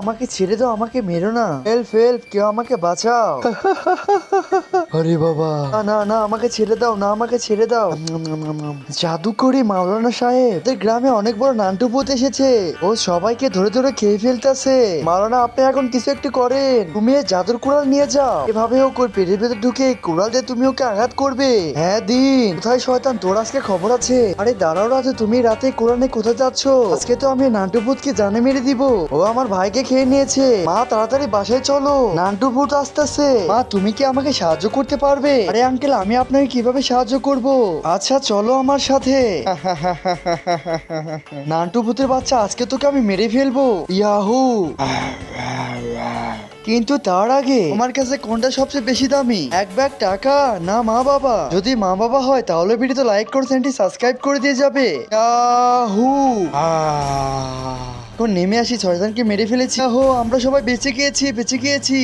আমাকে ছেড়ে দাও, আমাকে মেরো না। হেল্প হেল্প, কেউ আমাকে বাঁচাও। আরে বাবা, না না না, আমাকে ছেড়ে দাও, না আমাকে ছেড়ে দাও। জাদুকরি মাওলানা সাহেব, আমাদের গ্রামে অনেক বড় নান্টু ভূত এসেছে। ও সবাইকে ধরে ধরে খেয়ে ফেলতেছে। মাওলানা, আপনি এখন কিছু একটু করেন। তুমি এই জাদুর কুড়াল নিয়ে যাও, এভাবে হোক ওর পেটের ভেতর ঢুকে কুড়াল দিয়ে তুমি ওকে আঘাত করবে। হ্যাঁ দিন। কোথায় শয়তান, তোর আজকে খবর আছে। আরে দাঁড়াও রাজু, তুমি রাতে কোরআনে কোথায় যাচ্ছ? আজকে তো আমি নান্টু ভূতকে জানে মেরে দিব। ও আমার ভাইকে খেয়ে নিয়েছে। মা তাড়াতাড়ি বাসায় চলো, নান্টু ভূত আসতেছে। মা তুমি কি আমাকে সাহায্য করতে পারবে? আরে আঙ্কেল, আমি আপনাকে কিভাবে সাহায্য করব? আচ্ছা চলো আমার সাথে। নান্টু ভূতের বাচ্চা, আজকে তোকে আমি মেরে ফেলবো। ইয়াহু। কিন্তু তার আগে তোমার কাছে কোনটা সবচেয়ে বেশি দামি? এক ব্যাগ টাকা না মা বাবা? যদি মা বাবা হয় তাহলে ভিডিওতে লাইক করে চ্যানেলটি সাবস্ক্রাইব করে দিয়ে যাবে। ইয়াহু। এখন নেমে আসি, শয়তানকে মেরে ফেলেছি। হো, আমরা সবাই বেঁচে গিয়েছি, বেঁচে গিয়েছি।